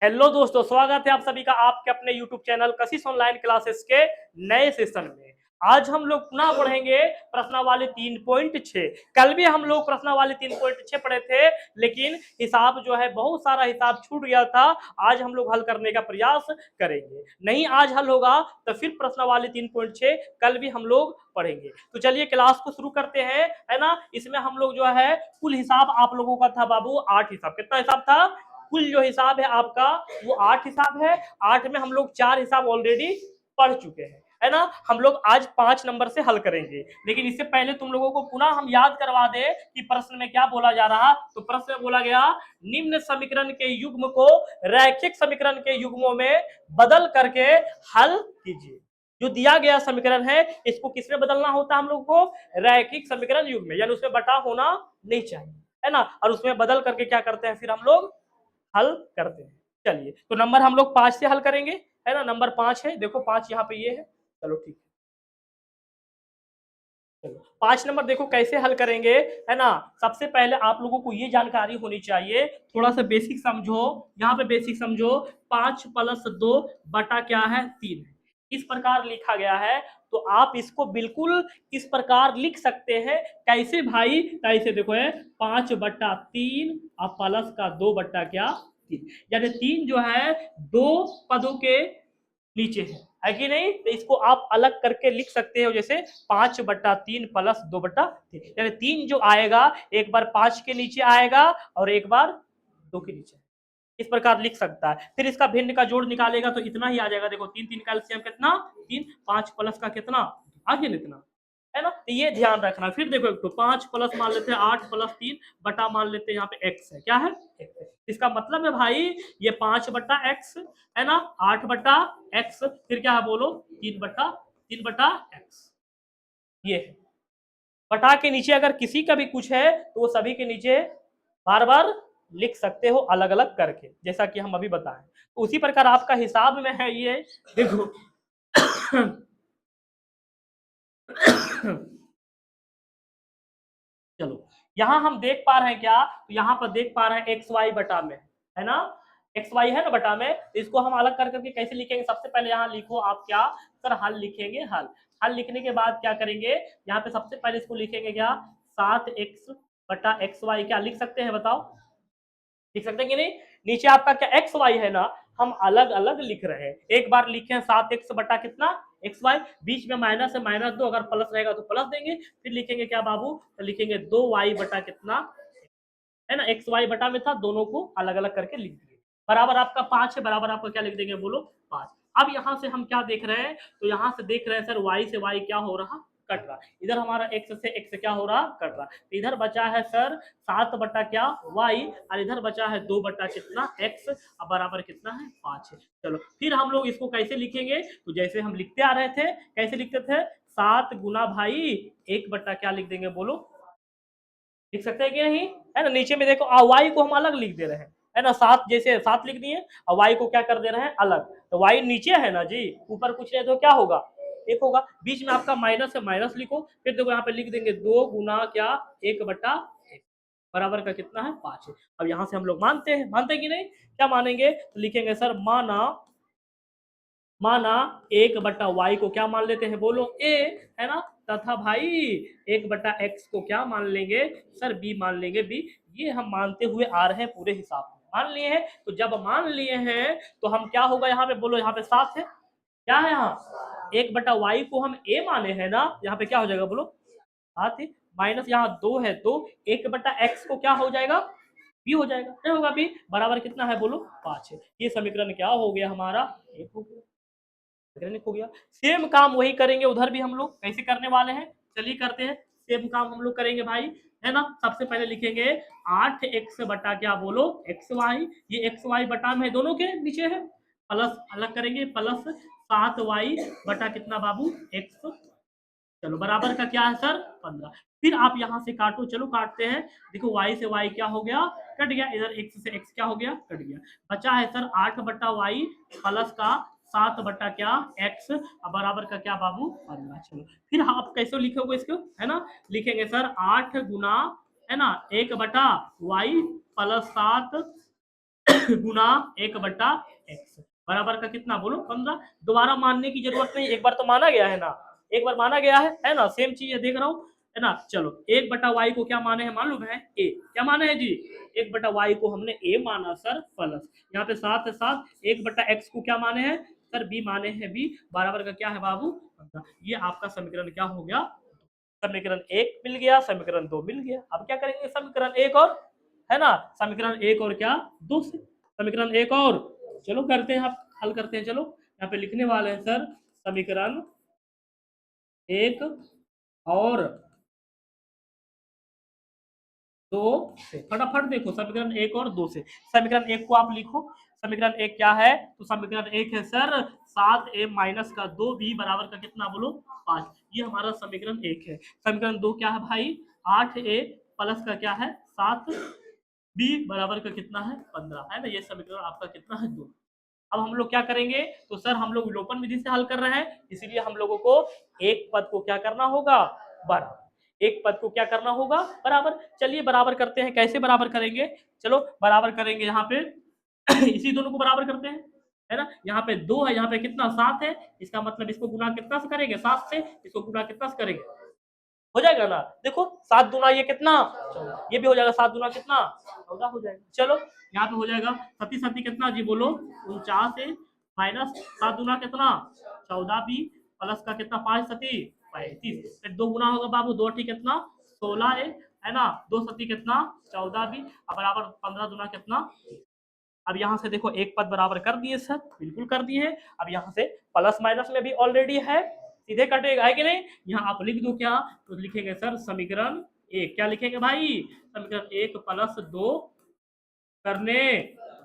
Hello दोस्तों, स्वागत है आप सभी का आपके अपने YouTube चैनल कशिश ऑनलाइन क्लासेस के नए सेशन में। आज हम लोग पुनः पढ़ेंगे प्रश्नावली 3.6। कल भी हम लोग प्रश्नावली 3.6 पढ़े थे, लेकिन हिसाब जो है बहुत सारा हिसाब छूट गया था। आज हम लोग हल करने का प्रयास करेंगे। नहीं आज हल होगा तो फिर प्रश्नावली 3.6 कल भी हम लोग पढ़ेंगे। तो चलिए क्लास को शुरू करते हैं, है ना। इसमें हम लोग जो है कुल हिसाब आप लोगों का था बाबू 8 हिसाब। कितना हिसाब था? कुल जो हिसाब है आपका वो 8 हिसाब है। 8 में हम लोग 4 हिसाब ऑलरेडी पढ़ चुके हैं, है ना। हम लोग आज 5 नंबर से हल करेंगे, लेकिन इससे पहले तुम लोगों को पुनः हम याद करवा दे कि प्रश्न में क्या बोला जा रहा। तो प्रश्न में बोला गया निम्न समीकरण के युग्म को रैखिक समीकरण के युग्मों में बदल करके हल कीजिए। जो दिया गया समीकरण है इसको किसमें बदलना होता है हम लोग को? रैखिक समीकरण युग्म में, यानी उसमें बटा होना नहीं चाहिए, है ना। और उसमें बदल करके क्या करते हैं फिर हम लोग हल करते हैं। चलिए तो नंबर हम लोग 5 से हल करेंगे, है ना। नंबर 5 है, देखो 5 यहाँ पे ये है। चलो ठीक है, चलो 5 नंबर देखो कैसे हल करेंगे, है ना। सबसे पहले आप लोगों को ये जानकारी होनी चाहिए, थोड़ा सा बेसिक समझो। यहाँ पे बेसिक समझो, 5 प्लस 2 बटा क्या है 3 है। इस प्रकार लिखा गया है, तो आप इसको बिल्कुल इस प्रकार लिख सकते हैं। कैसे भाई? कैसे देखो है 5 बटा 3 और प्लस का 2 बटा क्या 3, यानी 3 जो है दो पदों के नीचे है कि नहीं। तो इसको आप अलग करके लिख सकते हो, जैसे 5/3 प्लस 2/3, यानी 3 जो आएगा एक बार 5 के नीचे आएगा और एक बार 2 के नीचे। इस प्रकार लिख सकता है। फिर इसका भिन्न का जोड़ निकालेगा तो इतना ही आ जाएगा। देखो 3 3 का एलसीएम कितना 3, 5 प्लस का कितना आगे इतना, है ना। तो ये ध्यान रखना। फिर देखो एक तो 5 प्लस मान लेते हैं 8 प्लस 3 बटा मान लेते हैं यहाँ पे x है। क्या है? x है। इसका मतलब है भाई ये 5/x, है ना, 8/x, फिर क्या है बोलो 3/x। ये है बटा के नीचे अगर किसी का भी कुछ है तो वो सभी के नीचे बार बार लिख सकते हो अलग अलग करके, जैसा कि हम अभी बताएं। तो उसी प्रकार आपका हिसाब में है ये, देखो चलो यहाँ हम देख पा रहे हैं क्या, तो यहाँ पर देख पा रहे हैं एक्स वाई बटा में, है ना। एक्स वाई है ना बटा में, तो इसको हम अलग कर करके कैसे लिखेंगे? सबसे पहले यहाँ लिखो आप क्या सर, हल लिखेंगे। हल हल लिखने के बाद क्या करेंगे, यहाँ पे सबसे पहले इसको लिखेंगे क्या 7x बटा एक्स वाई। क्या लिख सकते हैं बताओ? लिख सकते हैं कि नहीं? नीचे आपका क्या एक्स वाई है ना, हम अलग अलग लिख रहे हैं। एक बार लिखे 7x बटा कितना एक्स वाई, बीच में माइनस है -2, अगर प्लस रहेगा तो प्लस देंगे। फिर लिखेंगे क्या बाबू? तो लिखेंगे 2y बटा कितना, है ना। एक्स वाई बटा में था, दोनों को अलग अलग करके लिख दिए। बराबर आपका 5 है, बराबर आपका क्या लिख देंगे बोलो 5। अब यहाँ से हम क्या देख रहे हैं, तो यहाँ से देख रहे हैं सर y से y क्या हो रहा, कट रहा। इधर हमारा x से x क्या हो रहा, कट रहा। तो इधर बचा है सर 7 बटा क्या y, और इधर बचा है 2 बटा कितना x, अब बराबर कितना है 5 है। चलो फिर हम लोग इसको कैसे लिखेंगे, तो जैसे हम लिखते आ रहे थे, कैसे लिखते थे 7 गुना भाई 1 बटा क्या लिख देंगे बोलो, लिख सकते हैं कि नहीं, है ना। नीचे में देखो वाई को हम अलग लिख दे रहे हैं, है ना। 7 जैसे 7 लिख दिए और वाई को क्या कर दे रहे हैं अलग। तो वाई नीचे है ना जी, ऊपर कुछ नहीं तो क्या होगा एक होगा। बीच में आपका माइनस है, माइनस लिखो। फिर देखो यहाँ पे लिख देंगे 2 गुना क्या 1 बटा 1, बराबर का कितना है 5 है। अब यहाँ से हम लोग मानते हैं, मानते हैं कि नहीं? क्या मानेंगे? तो लिखेंगे सर माना, माना 1/y को क्या मान लेते हैं बोलो a, है ना, तथा भाई 1/x को क्या मान लेंगे सर b मान लेंगे b। ये हम मानते हुए आ रहे हैं पूरे हिसाब में, मान लिए हैं। तो जब मान लिए हैं तो हम क्या होगा यहाँ पे बोलो, यहाँ पे 7 है, क्या है यहाँ 1/y को हम a माने हैं ना, यहाँ पे क्या हो जाएगा बोलो 7 है, माइनस यहाँ 2 है तो 1/x को क्या हो जाएगा b हो जाएगा, क्या होगा b, बराबर कितना है बोलो 5 है। ये समीकरण क्या हो गया हमारा, एक हो गया। हो गया। सेम काम वही करेंगे उधर भी हम लोग, कैसे करने वाले हैं चलिए करते हैं। सेम काम हम लोग करेंगे भाई, है ना। सबसे पहले लिखेंगे 8x बटा क्या बोलो एक्स वाई, ये एक्स वाई बटा में दोनों के नीचे है, प्लस अलग करेंगे प्लस 7y बटा कितना बाबू x, चलो बराबर का क्या है सर 15। फिर आप यहाँ से काटो, चलो काटते हैं। देखो y से y क्या हो गया, कट गया। इधर x से x क्या हो गया, कट गया। बचा है सर 8/y प्लस का 7 बटा क्या x, बराबर का क्या बाबू 15। चलो फिर आप कैसे लिखोगे इसको, है ना। लिखेंगे सर 8 गुना, है ना, 1/y प्लस 7 गुना 1/x बराबर का कितना बोलो 15। दोबारा मानने की जरूरत नहीं, एक बार तो माना गया है ना, एक बार माना गया है ना, सेम चीज है, देख रहा हूँ है ना। चलो 1/y को क्या माने हैं मालूम है, a क्या माने है जी, 1/y को हमने a माना सर प्लस, यहाँ पे 7 है 7, 1/x को क्या माने हैं सर b माने हैं b, बराबर का क्या है बाबू 15। ये आपका समीकरण क्या हो गया, समीकरण 1 मिल गया, समीकरण 2 मिल गया। अब क्या करेंगे समीकरण 1 और, है ना, समीकरण 1 और क्या 2 से, समीकरण 1 और, चलो करते हैं, आप हल करते हैं। चलो यहाँ पे लिखने वाले हैं सर समीकरण 1 और 2 से, फटाफट देखो समीकरण 1 और 2 से। समीकरण 1 को आप लिखो, समीकरण 1 क्या है, तो समीकरण 1 है सर 7a माइनस का 2b बराबर का कितना बोलो 5, ये हमारा समीकरण 1 है। समीकरण 2 क्या है भाई, 8a प्लस का क्या है 7b बराबर का कितना है 15, है ना, ये समीकरण आपका कितना है 2। अब हम लोग क्या करेंगे, तो सर हम लोग विलोपन विधि से हल कर रहे हैं, इसलिए हम लोगों को एक पद को क्या करना होगा बराबर, एक पद को क्या करना होगा बराबर। चलिए बराबर करते हैं, कैसे बराबर करेंगे, चलो बराबर करेंगे यहाँ पे इसी दोनों को बराबर करते हैं, है ना। यहाँ पे 2 है, यहाँ पे कितना 7 है, इसका मतलब इसको गुना कितना से करेंगे 7 से, इसको गुना कितना से करेंगे, हो जाएगा ना, देखो 7 दूना ये कितना 14, ये भी हो जाएगा 7 दूना कितना 14 हो जाएगा। चलो यहाँ पे हो जाएगा सती सती कितना जी बोलो 49 है, माइनस 7 दूना कितना 14 भी, प्लस का कितना 5 सती 35, फिर 2 गुना होगा बाबू 2 अठी कितना 16 है ना, 2 सती कितना 14 भी, अब बराबर 15 दूना कितना। अब यहाँ से देखो एक पद बराबर कर दिए सर, बिल्कुल कर दिए। अब यहाँ से प्लस माइनस में भी ऑलरेडी है, सीधे कटेगा, है कि नहीं। यहाँ आप लिख दो क्या, तो लिखेंगे सर समीकरण 1, क्या लिखेंगे भाई, समीकरण 1 प्लस 2 करने,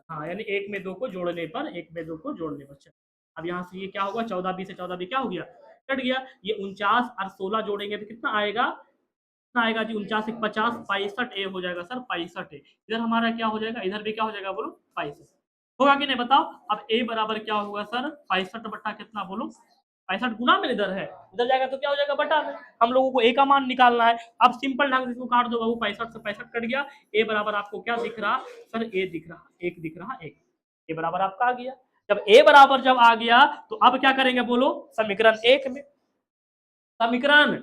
हाँ यानी 1 में 2 को जोड़ने पर, 1 में 2 को जोड़ने पर। अब यहाँ से ये क्या होगा 14 से 14 क्या हो गया कट गया, ये 49 और 16 जोड़ेंगे तो कितना आएगा, कितना आएगा जी 49 एक 50 65 ए हो जाएगा सर 65 ए, इधर हमारा क्या हो जाएगा, इधर भी क्या हो जाएगा बोलो 65 होगा कि नहीं बताओ। अब ए बराबर क्या होगा सर 65 बट्टा कितना बोलो 65 गुना में इधर है, इधर जाएगा तो क्या हो जाएगा बटा में, हम लोगों को ए का मान निकालना है। अब सिंपल ढंग से इसको काट दो बाबू, 65 से 65 कट गया, ए बराबर आपको क्या दिख रहा सर, ए दिख रहा, एक दिख रहा, एक ए बराबर आपका आ गया। जब ए बराबर जब आ गया तो अब क्या करेंगे बोलो, समीकरण 1 में, समीकरण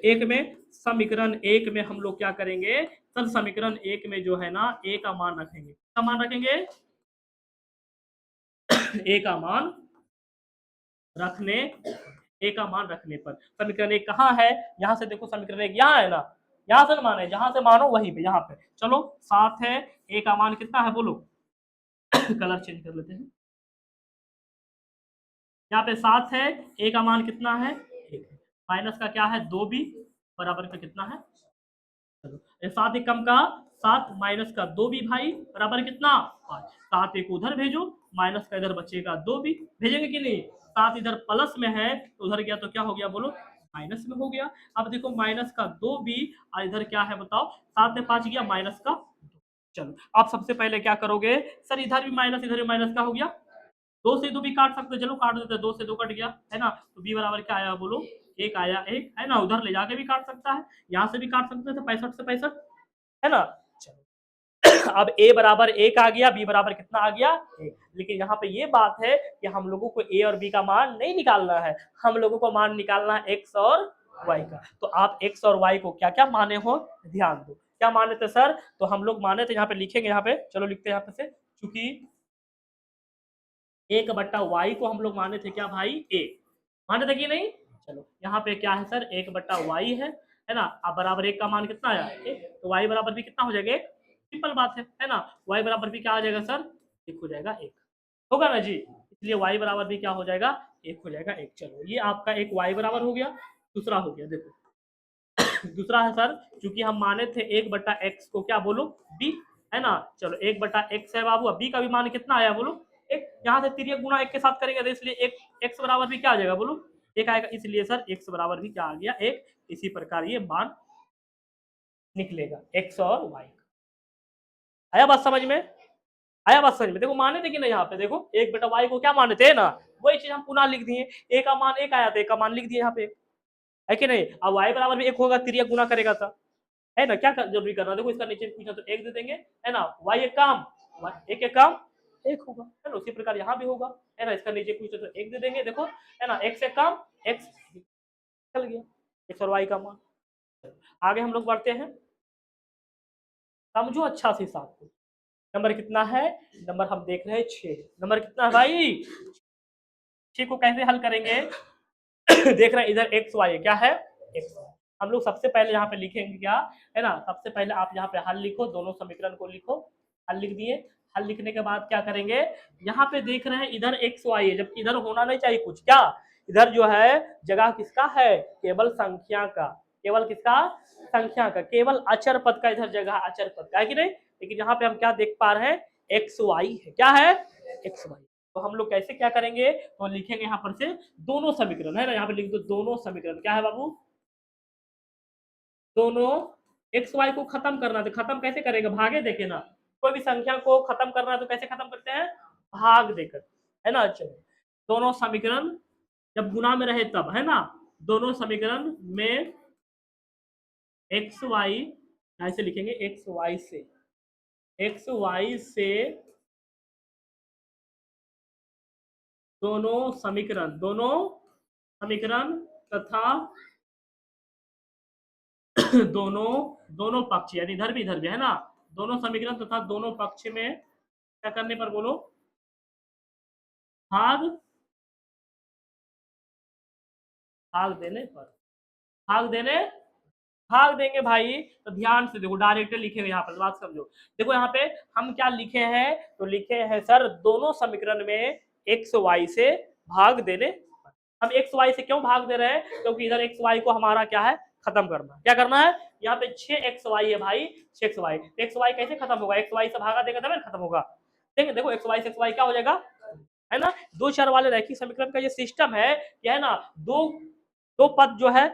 1 में, समीकरण 1 में हम लोग क्या करेंगे सर, समीकरण 1 में जो है ना ए का मान रखेंगे, क्या मान रखेंगे ए का मान रखने, ए का मान रखने पर समीकरण 1 कहाँ है, यहाँ से देखो समीकरण 1 यहाँ है ना, यहाँ से माने, जहां से मानो वहीं पे, यहाँ पे चलो 7 है, ए का मान कितना है बोलो कलर चेंज कर लेते हैं, यहाँ पे 7 है, ए का मान कितना है 1 है, माइनस का क्या है 2b बराबर का कितना है, चलो 7 एक कम का 7 माइनस का 2b भाई बराबर कितना 5, 7 एक उधर भेजो, माइनस का इधर बचेगा 2b, भेजेंगे कि नहीं, 7 इधर प्लस में है तो उधर गया तो क्या हो गया बोलो माइनस में हो गया। अब देखो माइनस का 2b और इधर क्या है बताओ, 7 में 5 गया माइनस का 2। चलो आप सबसे पहले क्या करोगे सर, इधर भी माइनस इधर भी माइनस का हो गया, 2 से 2 भी काट सकते हो, चलो काट देते हैं, 2 से 2 कट गया है ना, तो b बराबर क्या आया बोलो 1 आया, 1 है ना, उधर ले जाके भी काट सकता है, यहाँ से भी काट सकते थे 65 से 65 है ना। चलो अब a बराबर 1 आ गया, b बराबर कितना आ गया 1, लेकिन यहाँ पे ये बात है कि हम लोगों को a और b का मान नहीं निकालना है, हम लोगों को मान निकालना है x और y का। तो आप x और y को क्या क्या माने हो ध्यान दो, क्या माने थे सर, तो हम लोग माने थे, यहाँ पे लिखेंगे, यहाँ पे चलो लिखते हैं यहाँ पे से, चूंकि 1/y को हम लोग माने थे क्या भाई a, माने थे कि नहीं। चलो यहाँ पे क्या है सर 1/y है ना, अब बराबर 1 का मान कितना आया 1, तो y बराबर भी कितना हो जाएगा 1, सिंपल बात है ना, y बराबर भी क्या आ जाएगा सर 1 हो जाएगा 1, होगा ना जी, इसलिए y बराबर भी क्या हो जाएगा 1 हो जाएगा 1। चलो ये आपका एक y बराबर हो गया, दूसरा हो गया देखो दूसरा है सर, चूंकि हम माने थे 1/x को क्या बोलो b, है ना, चलो 1/x है बाबू, अब b का भी मान कितना आया बोलो 1, यहाँ से तिर्यक गुणा 1 के साथ करेंगे तो इसलिए 1 x बराबर भी क्या आ जाएगा बोलो 1 आएगा, इसलिए सर x बराबर भी क्या आ गया 1, इसी प्रकार ये मान निकलेगा x और y। आया बात समझ में, आया बात समझ में, देखो माने थे कि नहीं, यहाँ पे देखो 1/y को क्या माने थे ना, वही चीज हम पुनः लिख दिए, a का मान 1 आया था, a का मान लिख दिए यहाँ पे, है कि नहीं। अब y बराबर भी 1 होगा, तिर्यक गुणा करेगा था, है ना, क्या जरूरी करना, देखो इसका नीचे पूछा तो 1 दे देंगे, है ना, y एक काम, एक एक काम एक होगा, है ना। उसी प्रकार यहाँ भी होगा, है ना। इसका नीचे कुछ तो एक दे देंगे, देखो, है ना। एक से कम एक्स चल गया, एक्स और वाई का मान। आगे हम लोग बढ़ते हैं, समझो अच्छा से हिसाब को। नंबर कितना है, नंबर हम देख रहे हैं 6। नंबर कितना है भाई, 6 को कैसे हल करेंगे देख रहे हैं इधर एक्स वाई क्या है, एक्स। हम लोग सबसे पहले यहाँ पे लिखेंगे क्या, है ना। सबसे पहले आप यहाँ पे हल लिखो, दोनों समीकरण को लिखो। हल लिख दिए। हल लिखने के बाद क्या करेंगे, यहाँ पे देख रहे हैं इधर एक्स वाई है, जब इधर होना नहीं चाहिए कुछ, क्या इधर जो है जगह किसका है, केवल संख्या का, केवल किसका, संख्या का, केवल अचर पद का इधर जगह अचर पद का है कि नहीं। लेकिन यहाँ पे हम क्या देख पा रहे हैं, एक्स वाई है, क्या है, एक्स वाई। तो हम लोग कैसे क्या करेंगे, तो लिखेंगे यहाँ पर से दोनों समीकरण, है ना। यहाँ पे लिख दो दोनों समीकरण, क्या है बाबू, दोनों। एक्स वाई को खत्म करना, तो खत्म कैसे करेंगे, भागे देके ना। कोई भी संख्या को खत्म करना है तो कैसे खत्म करते हैं, भाग देकर, है ना। चलो, दोनों समीकरण जब गुना में रहे तब, है ना। दोनों समीकरण में एक्स वाई ऐसे लिखेंगे, एक्स वाई से, एक्स वाई से दोनों समीकरण, दोनों समीकरण तथा दोनों, दोनों पक्ष यानी इधर भी है ना, दोनों समीकरण तथा दोनों पक्ष में क्या करने पर बोलो, भाग, भाग देने पर, भाग देने, भाग देंगे भाई। तो ध्यान से देखो, डायरेक्ट लिखे यहाँ पर, बात समझो। देखो यहाँ पे हम क्या लिखे हैं, तो लिखे हैं सर दोनों समीकरण में एक्स वाई से भाग देने। हम एक्स वाई से क्यों भाग दे रहे हैं, क्योंकि इधर एक्स वाई को हमारा क्या है, खत्म करना। क्या करना है, यहाँ पे 6 एक्स वाई है भाई, 6 एक्स वाई। एक्स वाई कैसे खत्म होगा, एक्स वाई से भागा देगा तब खत्म होगा। देखें, देखो एक्स वाई से एक्स वाई क्या हो जाएगा, है ना। दो चर वाले रैखिक समीकरण का ये सिस्टम है, क्या है ना, दो दो पद जो है,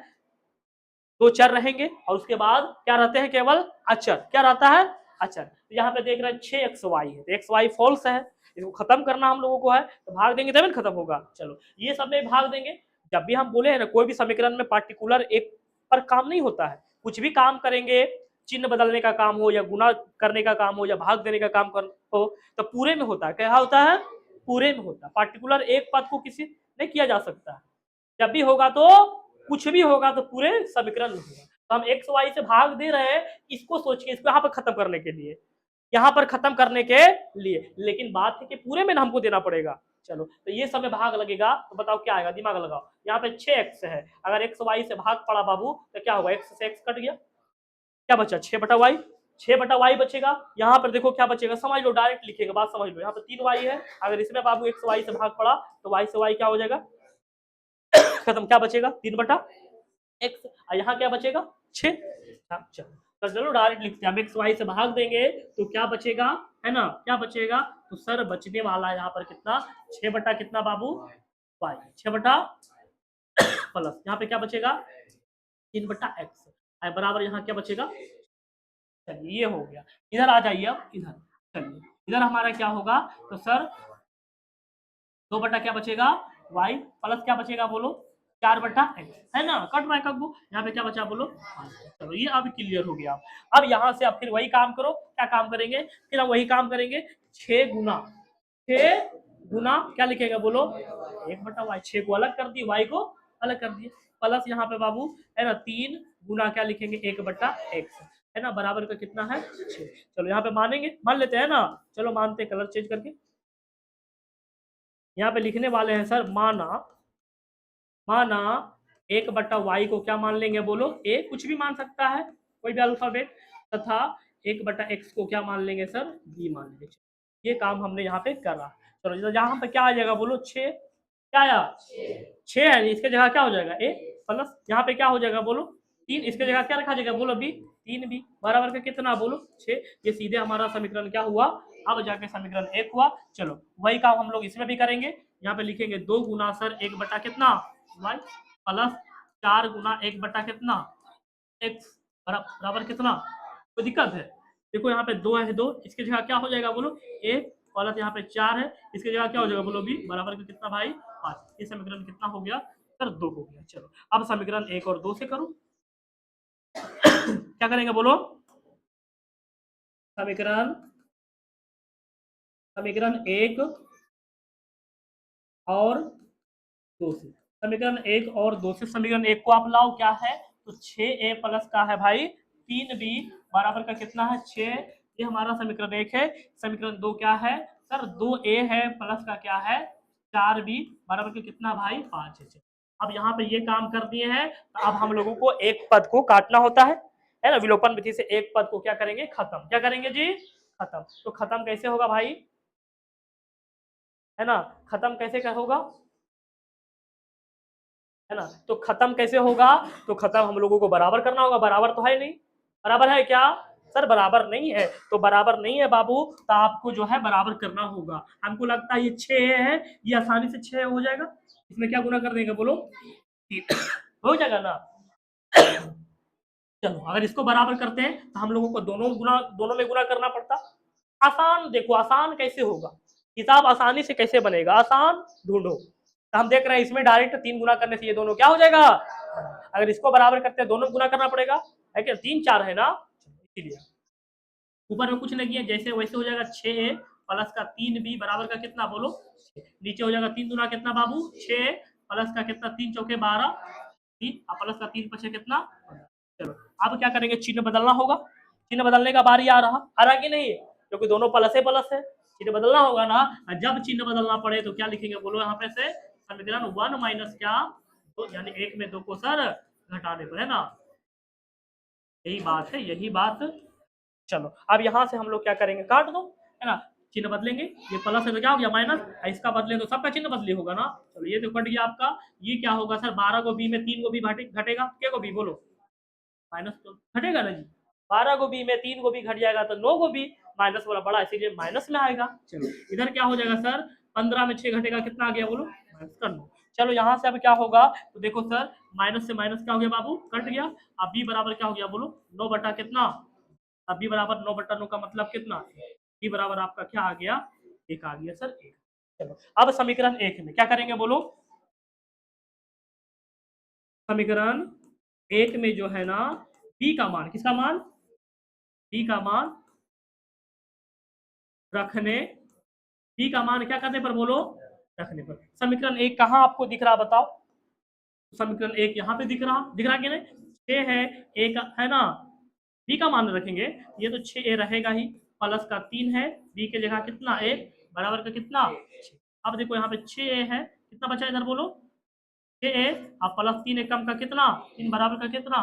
दो चर रहेंगे और उसके बाद क्या रहते हैं, केवल अचर, क्या रहता है, अचर। तो यहाँ पे देख रहे हैं 6 एक्स वाई है, तो एक्स वाई फॉल्स है, इसको खत्म करना हम लोगों को है, तो भाग देंगे तभी खत्म होगा। चलो, ये सब में भाग देंगे। जब भी हम बोले हैं ना, कोई भी समीकरण में पार्टिकुलर एक पर काम नहीं होता है, कुछ भी काम करेंगे, चिन्ह बदलने का काम हो या गुना करने का काम हो या भाग देने का काम हो, तो पूरे में होता है। क्या होता है, पूरे में होता है। पार्टिकुलर एक पद को किसी नहीं किया जा सकता है। जब भी होगा तो, कुछ भी होगा तो पूरे समीकरण में होगा। तो हम एक्स वाई से भाग दे रहे हैं, इसको सोच के, इसको यहाँ पर खत्म करने के लिए, यहाँ पर खत्म करने के लिए। लेकिन बात है कि पूरे में हमको देना पड़ेगा। चलो, तो ये सब में भाग लगेगा, तो बताओ क्या आएगा, दिमाग लगाओ। यहाँ पे 6 एक्स है, अगर एक्स वाई से भाग पड़ा बाबू, तो क्या होगा, एक्स से एक्स कट गया, क्या बचा, 6 बटा वाई, 6 बटा वाई बचेगा। यहाँ पर देखो क्या बचेगा, समझ लो, डायरेक्ट लिखेगा, बात समझ लो। यहाँ पर 3 वाई है, अगर इसमें बाबू एक्स वाई से भाग पड़ा, तो वाई से वाई क्या हो जाएगा, खत्म। क्या बचेगा, 3 बटा एक्स, और यहाँ क्या बचेगा, 6। चलो, तो चलो डायरेक्ट लिखते हैं, हम एक्स वाई से भाग देंगे तो क्या बचेगा, है ना, क्या बचेगा। तो सर बचने वाला है यहाँ पर कितना, 6 बटा कितना बाबू, वाई, 6 बटा प्लस यहाँ पे क्या बचेगा, 3 बटा एक्स, बराबर यहाँ क्या बचेगा। चलिए, ये हो गया। इधर आ जाइए अब, इधर चलिए, इधर हमारा क्या होगा, तो सर 2 बटा क्या बचेगा, वाई, प्लस क्या बचेगा बोलो, 4 बटा एक्स, है ना। कट रहा है कब, यहाँ पे क्या बचा बोलो। चलो, ये अब क्लियर हो गया। अब यहाँ से अब फिर वही काम करो, क्या काम करेंगे, फिर हम वही काम करेंगे, 6 गुना, 6 गुना क्या लिखेगा बोलो, 1 बटा वाई। 6 को अलग कर दिए, वाई को अलग कर दिए, प्लस यहाँ पे बाबू, है ना, 3 गुना क्या लिखेंगे, 1 बटा एक्स, है ना, बराबर का कितना है, 6। चलो, यहाँ पे मानेंगे, मान लेते हैं ना। चलो, मानते, कलर चेंज करके यहाँ पे लिखने वाले हैं सर, माना, माना 1 बटा वाई को क्या मान लेंगे बोलो, ए, कुछ भी मान सकता है, कोई भी अल्फाबेट, तथा 1 बटा एक्स को क्या मान लेंगे सर, बी मान लेंगे। ये काम हमने यहाँ पे करा। चलो, यहाँ पे क्या आ जाएगा बोलो, 6, क्या आया, 6 है, इसके जगह क्या हो जाएगा, ए, प्लस यहाँ पे क्या हो जाएगा बोलो, 3, इसके जगह क्या रखा जाएगा बोलो, बी, 3 बी, बराबर का कितना बोलो, 6। ये सीधे हमारा समीकरण क्या हुआ, अब जाके समीकरण 1 हुआ। चलो, वही काम हम लोग इसमें भी करेंगे। यहाँ पे लिखेंगे 2 गुना सर 1 बटा कितना, वाई, प्लस 4 गुना 1 बटा कितना, एक्स, बराबर कितना। कोई दिक्कत है, देखो यहाँ पे 2 है, 2, इसके जगह क्या हो जाएगा बोलो, ए, प्लस यहाँ पे 4 है, इसके जगह क्या हो जाएगा बोलो, बी, बराबर का कितना भाई, 5। ये समीकरण कितना हो गया सर, 2 हो गया। चलो, अब समीकरण 1 और 2 से करो, क्या करेंगे बोलो, समीकरण समीकरण 1 और 2 से, समीकरण 1 और 2 से समीकरण 1 को आप लाओ, क्या है तो 6a प्लस का है भाई 3b बराबर का कितना है 6, ये हमारा समीकरण 1 है। समीकरण 2 क्या है सर 2a है प्लस का क्या है 4b बराबर का कितना भाई 5 है। अब यहाँ पे ये काम कर दिए हैं, तो अब हम लोगों को एक पद को काटना होता है ना, विलोपन विधि से एक पद को क्या करेंगे खत्म, क्या करेंगे जी खत्म। तो खत्म कैसे होगा भाई, है ना, खत्म कैसे क्या होगा, है ना, तो खत्म कैसे होगा, तो खत्म हम लोगों को बराबर करना होगा, बराबर तो है नहीं, बराबर है क्या सर, बराबर नहीं है, तो बराबर नहीं है बाबू, तो आपको जो है बराबर करना होगा। हमको लगता है ये 6 है, ये आसानी से 6 हो जाएगा, इसमें क्या गुना कर देंगे बोलो हो जाएगा ना। चलो अगर इसको बराबर करते हैं तो हम लोगों को दोनों में गुना करना पड़ता। आसान देखो, आसान कैसे होगा, हिसाब आसानी से कैसे बनेगा, आसान ढूंढो। तो हम देख रहे हैं इसमें डायरेक्ट 3 गुना करने से ये दोनों क्या हो जाएगा, अगर इसको बराबर करते हैं दोनों गुना करना पड़ेगा, है क्या, 3 4 है ना, इसीलिए ऊपर में कुछ नहीं है, जैसे वैसे हो जाएगा 6 प्लस का 3b बराबर का कितना बोलो, नीचे हो जाएगा 3 दूना कितना बाबू 6 प्लस का कितना 3 चौके 12 3 प्लस का 3 पछे कितना। चलो अब क्या करेंगे, चिन्ह बदलना होगा, चिन्ह बदलने का बारी आ रहा कि नहीं, क्योंकि दोनों प्लस है, चिन्ह बदलना होगा ना। जब चिन्ह बदलना पड़े तो क्या लिखेंगे बोलो, यहाँ पे से समीकरण 1 माइनस क्या तो यानी 1 में 2 को सर घटाने पर, है ना, यही बात है, यही बात। चलो अब यहाँ से हम लोग क्या करेंगे, काट दो, है ना, चिन्ह बदलेंगे, ये प्लस है तो क्या हो गया माइनस, इसका बदले तो सबका चिन्ह बदली होगा ना। चलो ये तो कट गया आपका, ये क्या होगा सर 12 को बी में 3 को बी घटेगा, क्या को बी बोलो माइनस तो घटेगा ना जी, 12 को बी में 3 को बी घट जाएगा तो 9 को बी माइनस वाला बड़ा, इसीलिए माइनस में आएगा। चलो इधर क्या हो जाएगा सर 15 में 6 घटेगा, कितना आ गया बोलो माइनस कर लो। चलो यहाँ से अब क्या होगा, तो देखो सर माइनस से माइनस क्या हो गया बाबू कट गया, अब बी बराबर क्या हो गया बोलो 9 बटा कितना, अब बी बराबर 9 बटा 9 का मतलब कितना, बी बराबर आपका क्या आ गया 1 आ गया सर 1। चलो अब समीकरण 1 में क्या करेंगे बोलो, समीकरण 1 में जो है ना बी का मान, किसका मान, बी का मान रखने, बी का मान क्या करने पर बोलो रखने पर। समीकरण 1 कहाँ आपको दिख रहा बताओ, समीकरण 1 यहाँ पे दिख रहा कि नहीं, 6 है, एक है ना, बी का मान रखेंगे, ये तो 6a रहेगा ही, प्लस का 3 है, बी के जगह कितना 1 बराबर का कितना 6। अब देखो यहाँ पे 6a है, कितना बचा इधर बोलो 6a, अब प्लस 3 एक कम का कितना 3 बराबर का कितना,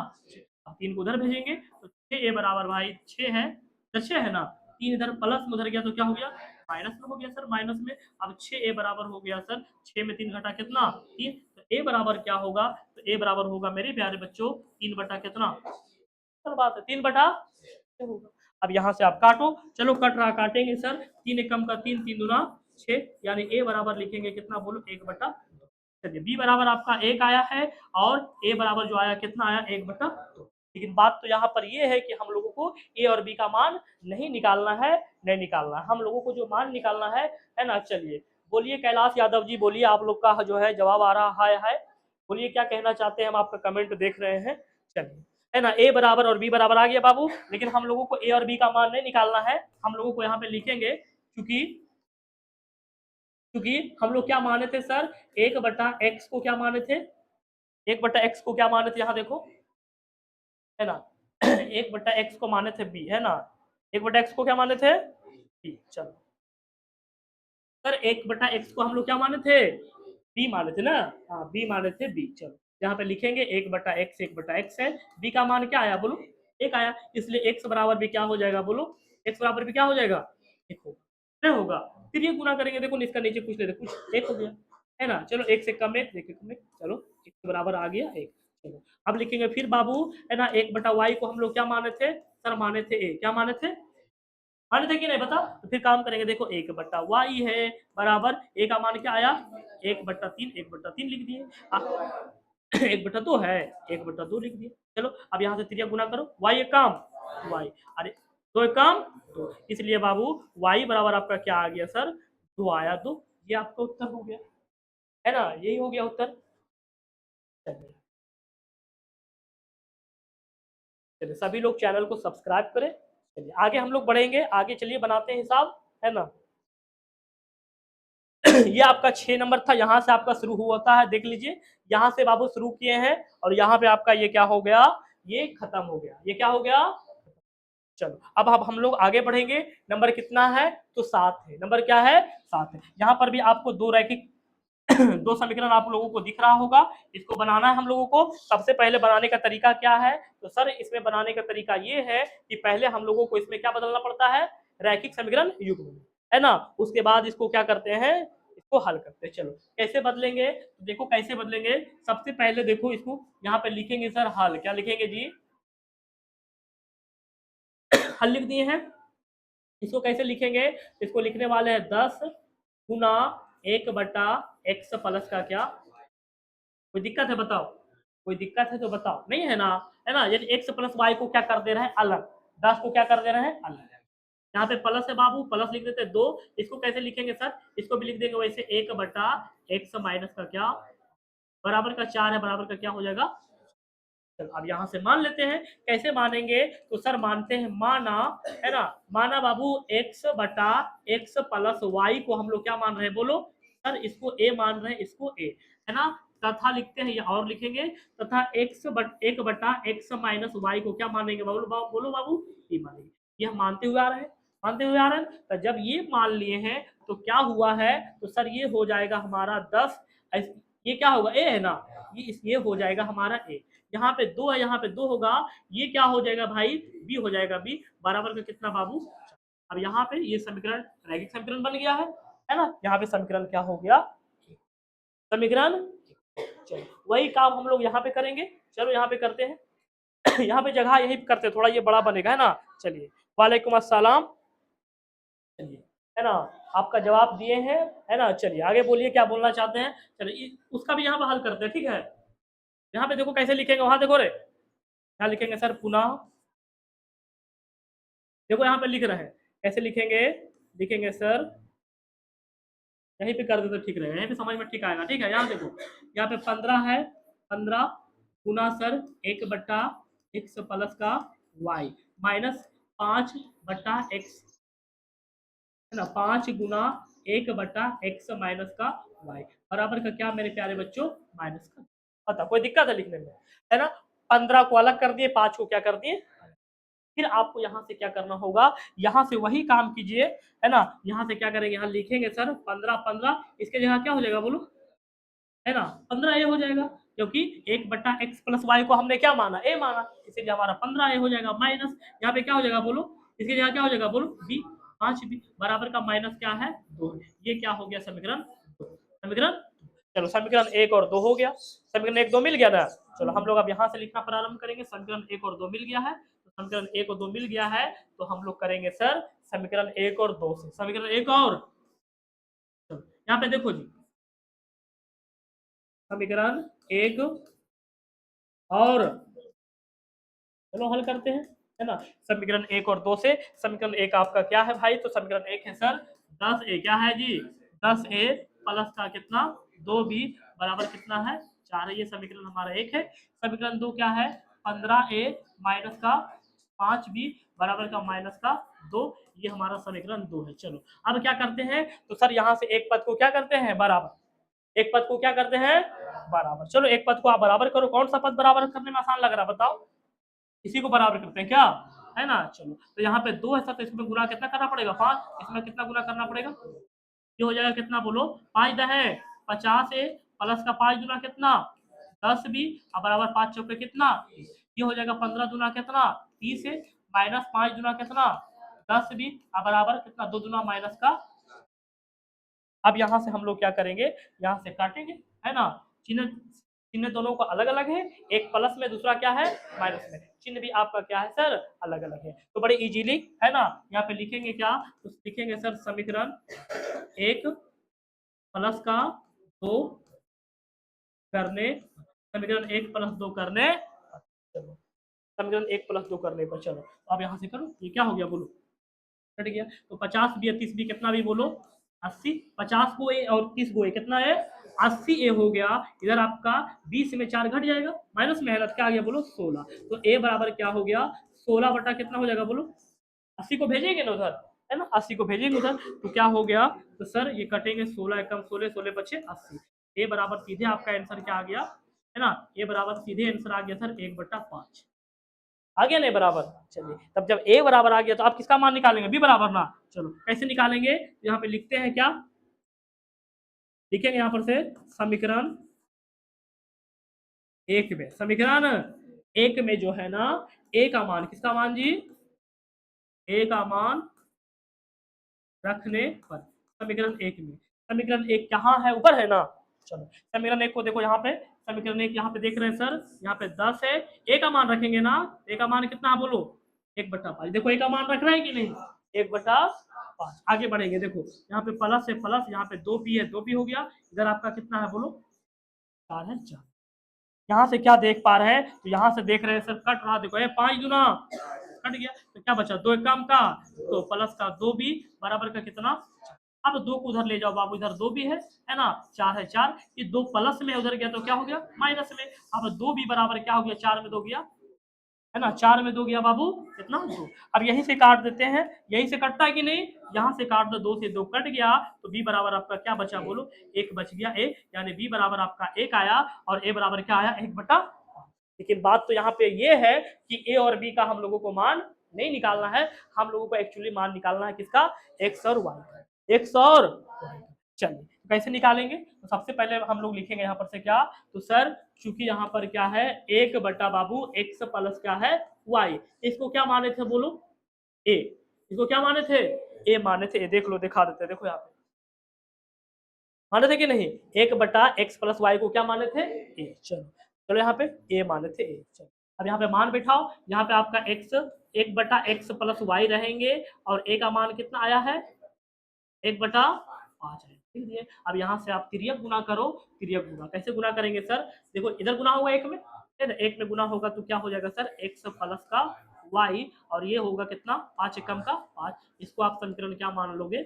अब 3 को उधर भेजेंगे तो 6a बराबर भाई 6 है, तो 6 है ना, 3 इधर प्लस में उधर गया तो क्या हो गया माइनस में हो गया सर, माइनस में। अब 6a बराबर हो गया सर 6 में 3 घटा कितना 3, तो a बराबर क्या होगा, तो a बराबर होगा मेरे प्यारे बच्चों 3 बटा कितना, सर बात है 3 बटा होगा। अब यहाँ से आप काटो, चलो कट रहा काटेंगे सर, 3 एक कम का 3 3 दूना 6, यानी a बराबर लिखेंगे कितना बोलो 1 बटा, चलिए b बराबर आपका 1 आया है, और a बराबर जो आया कितना आया 1 बटा 2। लेकिन बात तो यहाँ पर ये है कि हम लोगों को a और b का मान नहीं निकालना है, नहीं निकालना है, हम लोगों को जो मान निकालना है ना। चलिए बोलिए कैलाश यादव जी, बोलिए आप लोग का जो है जवाब आ रहा है, बोलिए क्या कहना चाहते हैं, हम आपका कमेंट देख रहे हैं। चलिए है ना, a बराबर और b बराबर आ गया बाबू, लेकिन हम लोगों को a और b का मान नहीं निकालना है, हम लोगों को यहाँ पे लिखेंगे, क्योंकि क्योंकि हम लोग क्या माने थे सर 1 बटा x को क्या माने थे, 1 बटा x को क्या माने थे यहाँ देखो, है ना 1 बटा x को माने थे b, है ना 1 बटा x को क्या माने थे b। चलो सर 1 बटा x को हम लोग क्या माने थे b माने थे ना, हाँ b माने थे b। चलो यहाँ पे लिखेंगे 1 बटा x है, b का मान क्या आया बोलो 1 आया, इसलिए x बराबर भी क्या हो जाएगा बोलो, x बराबर भी क्या हो जाएगा 1 होगा, नहीं होगा, फिर ये गुना करेंगे, देखो इसका नीचे कुछ लेते कुछ 1 हो गया, है ना। चलो 1 से कम 1 देखिए कम 1, चलो 1 के बराबर आ गया 1। चलो अब लिखेंगे फिर बाबू, है ना 1 बटा y को हम लोग क्या माने थे सर, माने थे a, क्या माने थे, माने थे कि नहीं बता, तो फिर काम करेंगे, देखो 1 बटा वाई है बराबर a का मान क्या आया 1 बटा 3, 1 बटा 3 लिख दिए, 1 बटा 2 है 1 बटा 2 लिख दिए। चलो अब यहाँ से त्रिया गुना करो, y एक काम y, अरे 2 एक काम 2, इसलिए बाबू y बराबर आपका क्या आ गया सर 2 आया, 2, ये आपका उत्तर हो गया, है ना, यही हो गया उत्तर। चलिए चलिए सभी लोग चैनल को सब्सक्राइब करें, चलिए आगे हम लोग बढ़ेंगे, आगे चलिए बनाते हैं हिसाब, है ना। ये आपका 6 नंबर था, यहाँ से आपका शुरू होता है, देख लीजिए यहाँ से बाबू शुरू किए हैं और यहाँ पे आपका ये क्या हो गया, ये खत्म हो गया, ये क्या हो गया। चलो अब हम लोग आगे बढ़ेंगे। नंबर कितना है, तो 7 है। नंबर क्या है, 7 है। यहाँ पर भी आपको दो रैखिक दो समीकरण आप लोगों को दिख रहा होगा, इसको बनाना है हम लोगों को। सबसे पहले बनाने का तरीका क्या है, तो सर इसमें बनाने का तरीका ये है कि पहले हम लोगों को इसमें क्या बदलना पड़ता है, रैखिक समीकरण युग्म में, है ना। उसके बाद इसको क्या करते हैं, इसको हल करते हैं। चलो कैसे बदलेंगे, तो देखो कैसे बदलेंगे। सबसे पहले देखो इसको यहाँ पे लिखेंगे सर हल, क्या लिखेंगे जी, हल लिख दिए हैं। इसको कैसे लिखेंगे, इसको लिखने वाले हैं 10 गुना 1/x प्लस का क्या, कोई दिक्कत है बताओ, कोई दिक्कत है तो बताओ, नहीं है ना, है ना। यदि x प्लस वाई को क्या कर दे रहे हैं अलग, 10 को क्या कर दे रहे हैं अलग। यहाँ पे प्लस है बाबू, प्लस लिख देते हैं 2। इसको कैसे लिखेंगे सर, इसको भी लिख देंगे वैसे 1/x माइनस का क्या, बराबर का 4 है, बराबर का क्या हो जाएगा। चलो अब यहाँ से मान लेते हैं, कैसे मानेंगे, तो सर मानते हैं माना, है ना, माना बाबू x प्लस वाई को हम लोग क्या मान रहे हैं बोलो, सर इसको a मान रहे हैं, इसको a, है ना। तथा लिखते हैं या और लिखेंगे, तथा 1/x माइनस वाई को क्या मानेंगे, बोलो बोलो बाबू, e मानेंगे। ये हम मानते हुए आ रहे हैं, मानते हुए आ रहे हैं। तो जब ये मान लिए हैं तो क्या हुआ है, तो सर ये हो जाएगा हमारा 10, ये क्या होगा a है ना, ये हो जाएगा हमारा a। यहाँ पे 2 है, यहाँ पे 2 होगा, ये क्या हो जाएगा भाई, बी हो जाएगा, बी बराबर का कितना बाबू। अब यहाँ पे ये समीकरण रैखिक समीकरण बन गया है ना। यहाँ पे समीकरण क्या हो गया, समीकरण। चलो वही काम हम लोग यहाँ पे करेंगे, चलो यहाँ पे करते हैं। यहाँ पे जगह यही करते हैं, थोड़ा ये बड़ा बनेगा, है ना। चलिए, वालेकुम अस्सलाम, चलिए, है ना, आपका जवाब दिए हैं, है ना। चलिए आगे बोलिए क्या बोलना चाहते हैं। चलिए उसका भी यहाँ पे हल करते हैं, ठीक है। यहाँ पे देखो कैसे लिखेंगे, वहां देखो रे, क्या लिखेंगे सर, पुनः, देखो यहाँ पे लिख रहे हैं, कैसे लिखेंगे, लिखेंगे सर, यहीं पे कर दे तो ठीक रहेगा, यहीं पे समझ में ठीक आएगा, ठीक है। यहाँ देखो, यहाँ पे 15 है, 15 गुना सर 1/x प्लस का y माइनस 5/x, है ना, 5 गुना 1/x माइनस का y बराबर का क्या मेरे प्यारे बच्चों, माइनस का। पता कोई दिक्कत है लिखने में, है ना। 15 को अलग कर दिए, 5 को क्या कर दिए। फिर आपको यहाँ से क्या करना होगा, यहाँ से वही काम कीजिए, है ना। यहाँ से क्या करेंगे, यहाँ लिखेंगे सर 15 इसके जगह क्या हो जाएगा बोलो, है ना, 15 ए हो जाएगा, क्योंकि 1/x प्लस वाई को हमने क्या माना, ए माना, इसलिए हमारा 15 ए हो जाएगा। माइनस यहाँ पे क्या हो जाएगा बोलो, इसके जगह क्या हो जाएगा बोलो, बी, 5b बराबर का माइनस क्या है 2। ये क्या हो गया, समीकरण, समीकरण। चलो समीकरण 1 और 2 हो गया, समीकरण 1 2 मिल गया ना। चलो हम लोग अब यहाँ से लिखना प्रारंभ करेंगे। समीकरण 1 और 2 मिल गया है, तो समीकरण 1 और 2 मिल गया है, तो हम लोग करेंगे सर समीकरण 1 और 2 से, समीकरण 1 और, यहाँ पे देखो जी, समीकरण 1 और, चलो हल करते हैं, है ना। समीकरण 1 और 2 से, समीकरण 1 आपका क्या है भाई, तो समीकरण 1 है सर 10a, क्या है जी, 10a प्लस का कितना 2b बराबर कितना है 4 है, ये समीकरण हमारा 1 है। समीकरण 2 क्या है, 15a माइनस का 5b बराबर का माइनस का 2, ये हमारा समीकरण 2 है। चलो अब क्या करते हैं, तो सर यहाँ से एक पद को क्या करते हैं बराबर, एक पद को क्या करते हैं बराबर। चलो एक पद को आप बराबर करो, कौन सा पद बराबर करने में आसान लग रहा है बताओ, इसी को बराबर करते हैं क्या, है ना। चलो तो यहाँ पे 2 है सर, तो इसमें गुना कितना करना पड़ेगा 5, इसमें कितना गुना करना पड़ेगा, ये हो जाएगा कितना बोलो, 5 है 50 है प्लस का 5 गुना कितना 10 भी, अब बराबर 5 चौके कितना, ये हो जाएगा 15 गुना कितना 30 है, माइनस 5 गुना कितना 10 भी, अब बराबर कितना 2 गुना माइनस का। अब यहाँ से हम लोग क्या करेंगे, यहाँ से काटेंगे, है ना। चिन्ह, चिन्ह दोनों का अलग अलग है, एक प्लस में दूसरा क्या है माइनस में, चिन्ह भी आपका क्या है सर अलग अलग है। तो बड़े इजीली, है ना, यहाँ पे लिखेंगे क्या, तो लिखेंगे सर समीकरण 1 प्लस का 2 करने, समीकरण 1 प्लस 2 करने, चलो समीकरण 1 प्लस 2 करने पर, चलो अब यहाँ से करो, ये क्या हो गया बोलो, कट गया। तो 50 भी 30 भी कितना भी बोलो 80, 50 को ए और 30 को ए कितना है 80 ए हो गया। इधर आपका 20 में 4 घट जाएगा, माइनस में है, क्या आ गया बोलो 16, तो ए बराबर क्या हो गया 16 बटा कितना हो जाएगा बोलो 80 को भेजेंगे ना उधर, है ना, 80 को भेजेंगे उधर, तो क्या हो गया, तो सर ये कटेंगे 16 एकम 16, 16 बचे 80। ए बराबर सीधे आपका आंसर क्या आ गया है ना, ए बराबर सीधे आंसर आ गया सर 1/5 आ गया नहीं बराबर। चलिए तब जब ए बराबर आ गया तो आप किसका मान निकालेंगे, बी बराबर ना। चलो कैसे निकालेंगे, यहाँ पे लिखते हैं क्या, लिखेंगे यहाँ पर से समीकरण एक में, समीकरण एक में जो है ना ए का मान, किसका मान जी, ए का मान रखने पर, समीकरण एक में, समीकरण एक कहाँ है, ऊपर है ना। चलो समीकरण एक को देखो यहाँ पे, समीकरण एक यहाँ पे देख रहे हैं सर, यहाँ पे 10 है, ए का मान रखेंगे ना, ए का मान कितना बोलो 1/5। देखो ए का मान रख रहे हैं कि नहीं, 1/5। आगे बढ़ेंगे, देखो यहाँ पे प्लस है प्लस, यहाँ पे 2p है 2p हो गया, इधर आपका कितना है बोलो 4 है 4। यहाँ से क्या देख पा रहे हैं, तो यहाँ से देख रहे हैं सर कट रहा, देखो ये 5 गुना कट गया, तो क्या बचा 2 कम का, तो प्लस का 2b बराबर का कितना, अब 2 को उधर ले जाओ बाबू, इधर 2 भी है ना, 4 है 4, ये 2 प्लस में उधर गया तो क्या हो गया माइनस में, अब 2 भी बराबर क्या हो गया 4 में 2 गया है ना, 4 में 2 गया बाबू कितना 2। अब यहीं से काट देते हैं, यहीं से कटता है कि नहीं, यहाँ से काट दो, 2 से 2 कट गया, तो b बराबर आपका क्या बचा बोलो 1 बच गया a, यानी b बराबर आपका 1 आया और a बराबर क्या आया 1/। लेकिन बात तो यहाँ पे ये है कि a और b का हम लोगों को मान नहीं निकालना है, हम लोगों को एक्चुअली मान निकालना है किसका, x और y का, x और y का। चलिए कैसे निकालेंगे, तो सबसे पहले हम लोग लिखेंगे यहाँ पर से क्या, तो सर चूंकि यहाँ पर क्या है 1 बाबू x प्लस क्या है y, इसको क्या माने थे बोलो a, इसको क्या माने थे a माने थे, देख लो दिखा देते, देखो यहाँ पे माने थे कि नहीं, 1/x प्लस y को क्या माने थे a। चलो चलो यहाँ पे a माने थे a। चलो अब यहाँ पे मान बैठाओ, यहाँ पे आपका x 1/x प्लस y रहेंगे और a का मान कितना आया है 1/5 है, ठीक है। अब यहाँ से आप तिर्यक गुना करो, तिर्यक गुना कैसे गुना करेंगे सर, देखो इधर गुना होगा एक में, एक में गुना होगा तो क्या हो जाएगा सर x प्लस का y, और ये होगा कितना 5 एकम का 5, इसको आप समीकरण क्या मान लोगे,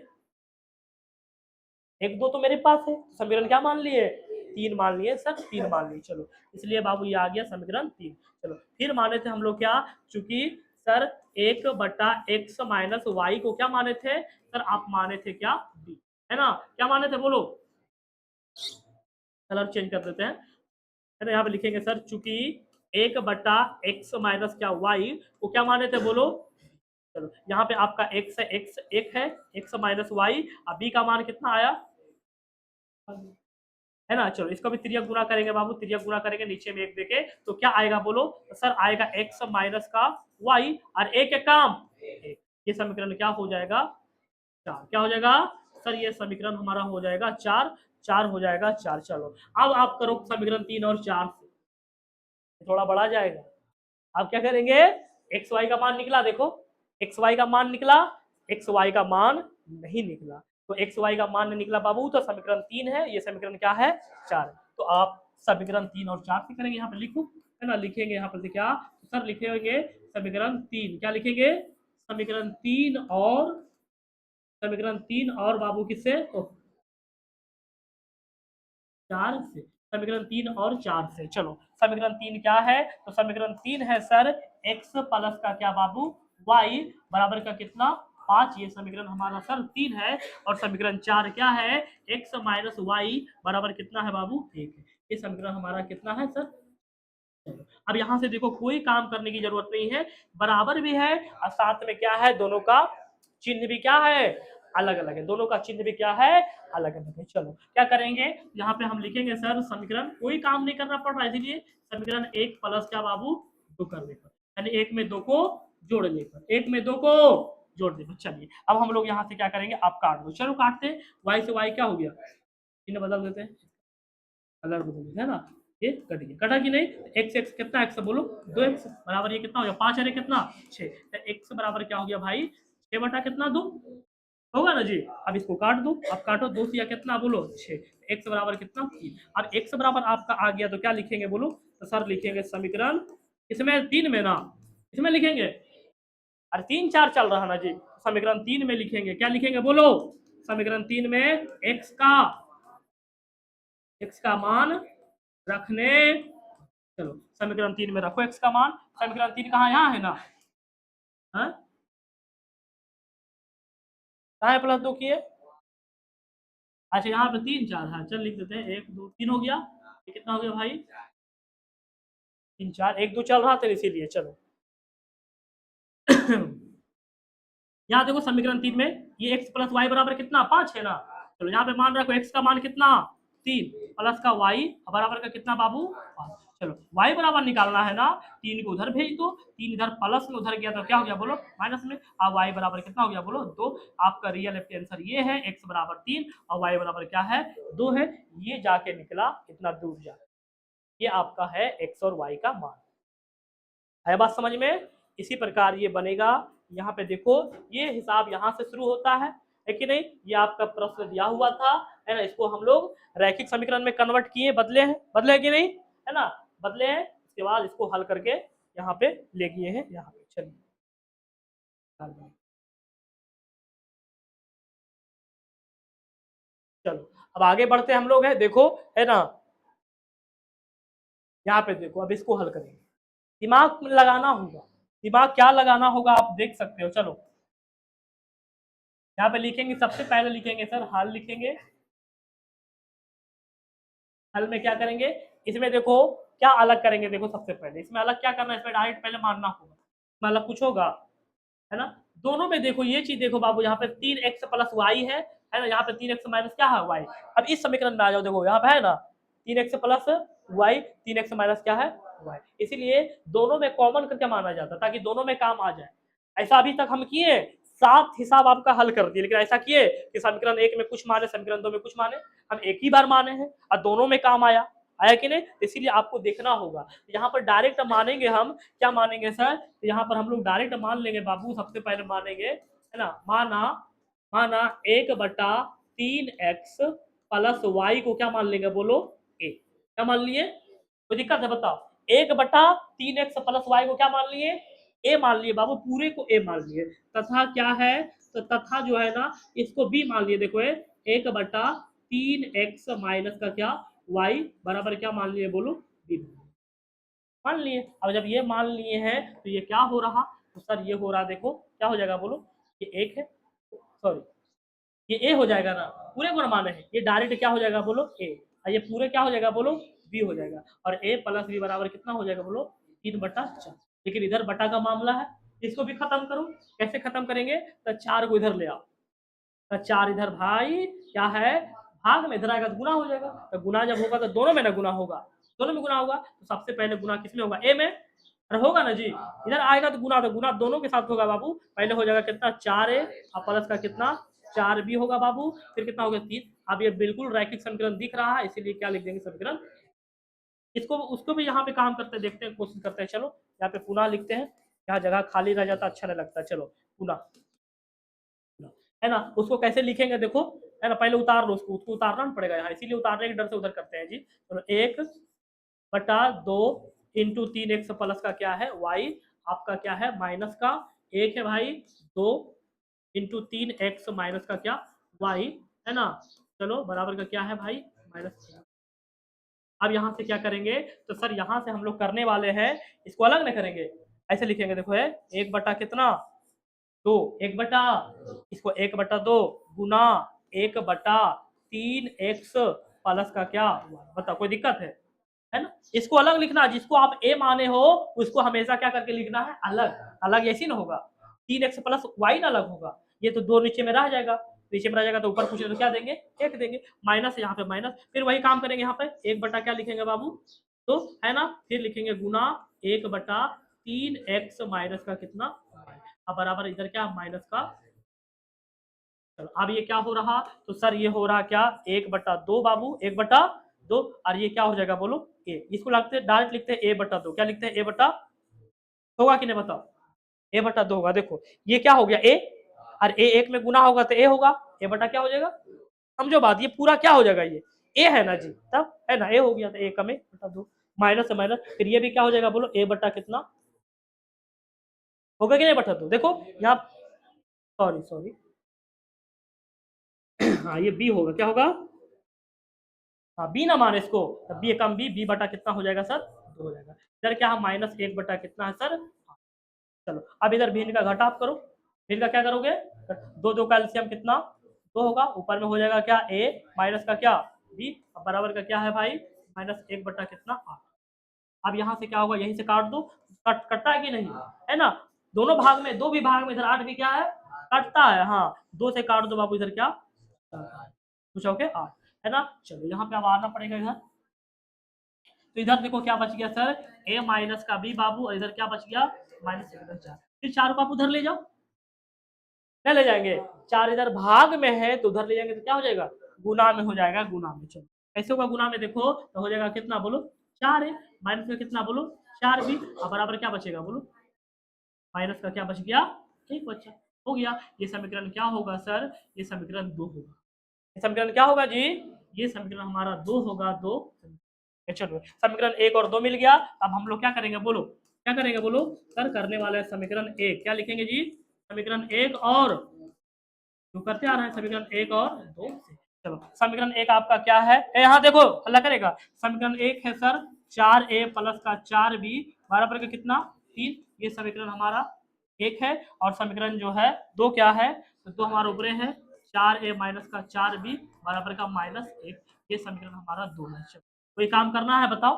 1 2 तो मेरे पास है, समीकरण क्या मान लिए 3 मान लिए सर, 3 मान लिए। चलो इसलिए बाबू ये आ गया समीकरण 3। चलो फिर माने थे हम लोग क्या, चूंकि सर 1/x माइनस वाई को क्या माने थे सर, आप माने थे क्या b, है ना, क्या माने थे बोलो, कलर चेंज कर देते हैं, है ना, यहाँ पे लिखेंगे सर चूंकि 1/x माइनस क्या y को क्या माने थे बोलो, चलो यहाँ पे आपका x है, x 1 है, x माइनस वाई, अब b का मान कितना आया है ना। चलो इसको भी तिर्यक गुना करेंगे बाबू, तिर्यक गुना करेंगे नीचे में 1 देके, तो क्या आएगा बोलो, तो सर आएगा x माइनस का y और एक काम, ये समीकरण क्या हो जाएगा 4, क्या हो जाएगा सर, ये समीकरण हमारा हो जाएगा 4, 4 हो जाएगा 4। चलो अब आप करो समीकरण 3 और 4 से, थोड़ा बढ़ा जाएगा। आप क्या करेंगे, एक्स वाई का मान निकला, देखो एक्स वाई का मान निकला, एक्स वाई का मान नहीं निकला, तो एक्स वाई का मान नहीं निकला बाबू, तो समीकरण 3 है, ये समीकरण क्या है 4। तो आप समीकरण 3 और 4 से करेंगे, यहाँ पे लिखो है ना, लिखेंगे यहाँ पर क्या, तो सर लिखेंगे समीकरण 3, क्या लिखेंगे समीकरण 3 और, समीकरण 3 और बाबू किससे 4 से, समीकरण 3 और 4 से। चलो समीकरण 3 क्या है, तो समीकरण 3 है सर x प्लस का क्या बाबू y बराबर का कितना 5, ये समीकरण हमारा सर 3 है, और समीकरण 4 क्या है x माइनस वाई बराबर कितना है बाबू 1, ये समीकरण हमारा कितना है सर। अब यहाँ से देखो कोई काम करने की जरूरत नहीं है, बराबर भी है और साथ में क्या है दोनों का चिन्ह भी क्या है अलग अलग है, दोनों का चिन्ह भी क्या है अलग अलग है। चलो क्या करेंगे, यहाँ पे हम लिखेंगे सर समीकरण, कोई काम नहीं करना पड़ रहा है, इसीलिए समीकरण 1 प्लस क्या बाबू 2 करने पर, यानी 1 में 2 को जोड़ने पर, 1 में 2 को जोड़ने पर। चलिए अब हम लोग यहाँ से क्या करेंगे, आप काट दो, चलो काटते हैं, y से y क्या हो गया, चिन्ह बदल देते हैं, कलर बदल देते हैं ना, ये कट गया, कटा कि नहीं, x x कितना x बोलो 2x बराबर ये कितना हो गया 5 अरे कितना 6, तो x बराबर क्या हो गया भाई 6 बटा कितना 2 होगा ना जी। अब इसको काट दो, अब काटो 2 से या कितना बोलो 6, x बराबर कितना 3, और x बराबर आपका आ गया तो क्या लिखेंगे बोलो, तो सर लिखेंगे समीकरण इसमें 3 में ना, इसमें लिखेंगे अरे 3 4 चल रहा ना जी, समीकरण 3 में लिखेंगे, क्या लिखेंगे बोलो, समीकरण 3 में x का मान रखने, चलो समीकरण 3 में रखो x का मान, समीकरण 3 कहाँ यहाँ है ना, हाँ कहाँ है प्लस 2 किए, अच्छा यहाँ पे 3 4 है, चल लिख देते हैं 1 2 3 हो गया। ये कितना हो गया भाई 3 4 1 2 चल रहा था इसीलिए चलो। यहाँ देखो समीकरण 3 में ये x प्लस वाई बराबर कितना 5 है ना। चलो यहाँ पे मान रखो x का मान कितना 3 प्लस का y बराबर का कितना बाबू 5। चलो y बराबर निकालना है ना, 3 को उधर भेज दो, 3 इधर प्लस में उधर गया तो क्या हो गया बोलो माइनस में। अब y बराबर कितना हो गया बोलो 2। आपका रियल आंसर ये है x बराबर 3 और y बराबर क्या है 2 है। ये जाके निकला इतना दूर जा, ये आपका है x और y का मान। है बात समझ में। इसी प्रकार ये बनेगा। यहाँ पे देखो ये हिसाब यहाँ से शुरू होता है कि नहीं। ये आपका प्रश्न दिया हुआ था, है ना। इसको हम लोग रैखिक समीकरण में कन्वर्ट किए, बदले हैं, बदले हैं कि नहीं, है ना, बदले हैं। उसके बाद इसको हल करके यहाँ पे ले गए हैं यहाँ पे। चलिए चलो अब आगे बढ़ते हम लोग है, देखो है ना। यहाँ पे देखो अब इसको हल करेंगे, दिमाग लगाना होगा। दिमाग क्या लगाना होगा आप देख सकते हो। चलो यहाँ पे लिखेंगे, सबसे पहले लिखेंगे सर हल लिखेंगे। हल में क्या करेंगे, इसमें देखो क्या अलग करेंगे। देखो सबसे पहले इसमें अलग क्या करना है, इसमें डायरेक्ट पहले मानना होगा, इसमें अलग कुछ होगा, है ना। दोनों में देखो ये चीज देखो बाबू, यहाँ पे 3x प्लस वाई है ना। यहाँ पे 3x माइनस क्या है वाई। अब इस समीकरण में आ जाओ, देखो यहाँ पे है ना 3x plus Y, 3x minus क्या है वाई। इसीलिए दोनों में कॉमन करके माना जाता है ताकि दोनों में काम आ जाए। ऐसा अभी तक हम किए 7 हिसाब आपका हल कर दिए, लेकिन ऐसा किए कि समीकरण 1 में कुछ माने, समीकरण 2 में कुछ माने। हम एक ही बार माने हैं और दोनों में काम आया, आया कि नहीं। इसीलिए आपको देखना होगा। यहाँ पर डायरेक्ट मानेंगे हम, क्या मानेंगे सर, तो यहाँ पर हम लोग डायरेक्ट मान लेंगे बाबू। सबसे पहले मानेंगे, है ना, माना माना 1/3x प्लस वाई को क्या मान लेंगे बोलो ए। क्या मान लिए, कोई दिक्कत है बताओ। 1/3x प्लस वाई को क्या मान लिए ए मान लिए बाबू, पूरे को ए मान लिए। तथा क्या है, तो तथा जो है ना इसको बी मान लिए। देखो 1/3x माइनस का क्या y बराबर क्या मान लिए बोलो बी मान लिए। अब जब ये मान लिए हैं तो ये क्या हो रहा, तो सर ये हो रहा, देखो क्या हो जाएगा बोलो, ये एक है, सॉरी ये ए हो जाएगा ना, पूरे को माने हैं, ये डायरेक्ट क्या हो जाएगा बोलो ए, और ये पूरे क्या हो जाएगा बोलो बी हो जाएगा। और ए प्लस बी बराबर कितना हो जाएगा बोलो 3/4। लेकिन इधर बटा का मामला है, इसको भी खत्म करो। कैसे खत्म करेंगे, तो 4 को इधर ले आओ, तो 4 इधर भाई क्या है भाग में, इधर आएगा तो गुना हो जाएगा। तो गुना जब होगा तो दोनों में ना गुना होगा, दोनों में गुना होगा। तो सबसे पहले गुना किसमें होगा, ए में, अरे होगा ना जी। इधर आएगा तो गुना दोनों के साथ होगा बाबू। पहले हो जाएगा कितना 4a और प्लस का कितना 4b होगा बाबू, फिर कितना होगा 3। अब ये बिल्कुल रैखिक समीकरण दिख रहा है, इसीलिए क्या लिख देंगे समीकरण। इसको उसको भी यहाँ पे काम करते देखते हैं, कोशिश करते हैं। चलो यहाँ पे पुनः लिखते हैं, यहाँ जगह खाली रह जाता अच्छा नहीं लगता। चलो पुनः, है ना, उसको कैसे लिखेंगे देखो, है ना, पहले उतार लो उसको उतारना पड़ेगा यहाँ, इसीलिए उतारने के डर से उधर करते हैं जी। चलो 1/2 इंटू 3x प्लस का क्या है y, आपका क्या है माइनस का 1 है भाई, 2 इंटू 3x माइनस का क्या y, है ना। चलो बराबर का क्या है भाई माइनस। अब यहाँ से क्या करेंगे, तो सर यहाँ से हम लोग करने वाले हैं, इसको अलग ना करेंगे, ऐसे लिखेंगे। देखो है 1 बटा कितना 2, 1 बटा, इसको 1/2 गुना 1/3x प्लस का क्या, बताओ कोई दिक्कत है ना। इसको अलग लिखना, जिसको आप ए माने हो उसको हमेशा क्या करके लिखना है अलग, अलग ऐसी ना होगा। 3x प्लस वाई ना अलग होगा, ये तो 2 नीचे में रह जाएगा, नीचे में रह जाएगा तो ऊपर पूछे तो क्या देंगे 1 देंगे, माइनस यहाँ पे माइनस, फिर वही काम करेंगे यहाँ पे 1 बटा क्या लिखेंगे बाबू तो, है ना, फिर लिखेंगे गुना 1/3x माइनस का कितना, अब बराबर इधर क्या माइनस का। चलो अब ये क्या हो रहा, तो सर ये हो रहा क्या 1/2 बाबू, 1/2, और ये क्या हो जाएगा बोलो ए। इसको लगते डायरेक्ट लिखते हैं a/2, क्या लिखते हैं ए बटा, होगा कि नहीं बताओ, a/2 होगा। देखो ये क्या हो गया ए, और ए एक में गुना होगा तो ए होगा, ए बटा क्या हो जाएगा, समझो बात, ये पूरा क्या हो जाएगा, ये ए है ना जी, तब है ना ए हो गया, तो ए का में बटा 2, माइनस से माइनस, फिर ये भी क्या हो जाएगा बोलो ए बटा कितना होगा कि नहीं बटा 2। देखो यहाँ, सॉरी सॉरी हाँ ये बी होगा, क्या होगा, हाँ बी ना माने इसको, तब बी कम बी बटा कितना हो जाएगा सर 2 हो जाएगा। इधर क्या है -1 बटा कितना है सर। चलो अब इधर भिन्न का घटा आप करो, भिन्न का क्या करोगे, 2 2 का एलसीएम कितना 2 होगा, ऊपर में हो जाएगा क्या a माइनस का क्या b, बराबर का क्या है भाई माइनस 1 बटा कितना 8। अब यहाँ से क्या होगा, यहीं से काट दो, कटता है कि नहीं, है ना, दोनों भाग में, दो भी भाग में इधर 8 भी क्या है कटता है, हाँ 2 से काट दो बाबू, इधर क्या पूछा ओके 8, है ना। चलो यहाँ पे अब आना पड़ेगा इधर, तो इधर देखो क्या बच गया सर a माइनस का b बाबू, और इधर क्या बच गया माइनस 4, फिर 4 को आप उधर ले जाओ, क्या ले जाएंगे 4 इधर भाग में है तो उधर ले जाएंगे तो क्या हो जाएगा गुना में हो जाएगा, गुना में। चलो कैसे होगा गुना में, देखो तो हो जाएगा कितना बोलो 4 है, माइनस का कितना बोलो 4 भी, और बराबर क्या बचेगा बोलो माइनस का क्या बच गया 1 बचा, हो गया। ये समीकरण क्या होगा सर, ये समीकरण 2 होगा, ये समीकरण क्या होगा जी, ये समीकरण हमारा 2 होगा, 2। चलो समीकरण 1 और 2 मिल गया, अब हम लोग क्या करेंगे बोलो, क्या करेंगे बोलो सर, करने वाले समीकरण 1 क्या लिखेंगे जी, समीकरण 1 और जो करते आ रहे हैं समीकरण 1 और 2 से। चलो समीकरण 1 आपका क्या है, यहाँ देखो हल्ला करेगा, समीकरण 1 है सर 4a प्लस का 4b बराबर का कितना 3, ये समीकरण हमारा 1 है, और समीकरण जो है 2 क्या है, तो 2 हमारे ऊपरे है 4a माइनस का 4b बराबर का -1, ये समीकरण हमारा 2 है। चलो कोई काम करना है बताओ,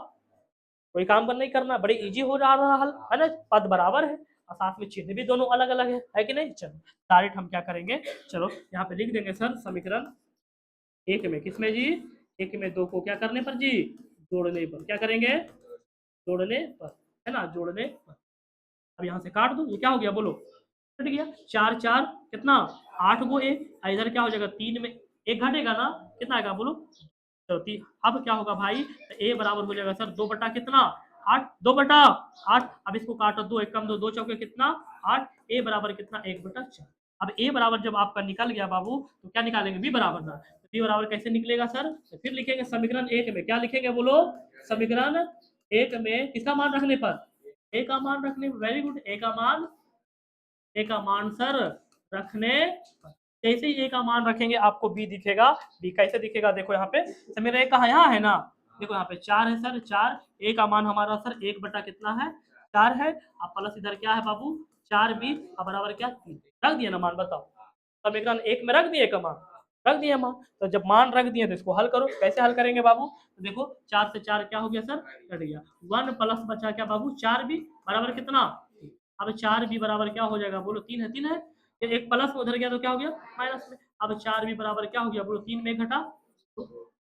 कोई काम नहीं करना, बड़े इजी हो रहा हल है ना, पद बराबर है और साथ में चिन्ह भी दोनों अलग अलग है कि नहीं। चलो डायरेक्ट हम क्या करेंगे, चलो यहाँ पे लिख देंगे सर समीकरण 1 में किसमें जी, 1 में 2 को क्या करने पर जी जोड़ने पर, क्या करेंगे जोड़ने पर, है ना जोड़ने पर। अब यहाँ से काट दो, ये क्या हो गया बोलो कट गया, 4 4 कितना 8 गो ए, इधर क्या हो जाएगा 3 में 1 घटेगा ना, कितना आएगा बोलो तो अब क्या होगा भाई, तो ए बराबर हो जाएगा सर 2 बटा कितना 8, 2 बटा 8, अब इसको काटो, 2 1 कम 2, 2 चौके कितना 8, ए बराबर कितना 1 बटा 4। अब ए बराबर जब आपका निकल गया बाबू तो क्या निकालेंगे बी बराबर ना, तो बी बराबर कैसे निकलेगा सर, तो फिर लिखेंगे समीकरण 1 में, क्या लिखेंगे बोलो समीकरण 1 में किसका मान रखने पर, ए का मान रखने पर, वेरी गुड, ए का मान सर रखने पर। जैसे ही ए का मान रखेंगे आपको बी दिखेगा, बी कैसे दिखेगा देखो यहाँ पे, तो मेरा ए कहाँ यहाँ है ना, देखो यहाँ पे 4 है सर 4, ए का मान हमारा सर 1 बटा कितना है 4 है, अब प्लस इधर क्या है बाबू 4 बी बराबर क्या 3, रख दिया ना मान, बताओ समीकरण 1 में रख दिए का मान, रख दिया मान, तो जब मान रख दिए तो इसको हल करो, कैसे हल करेंगे बाबू, तो देखो 4 से 4 क्या हो गया सर कट गया, 1 प्लस बचा क्या बाबू 4 बी बराबर कितना, अब 4 बी बराबर क्या हो जाएगा बोलो 3 है, 3 है, ये एक प्लस में उधर गया तो क्या हो गया माइनस में, अब 4 बी बराबर क्या हो गया बोलो 3 में घटा,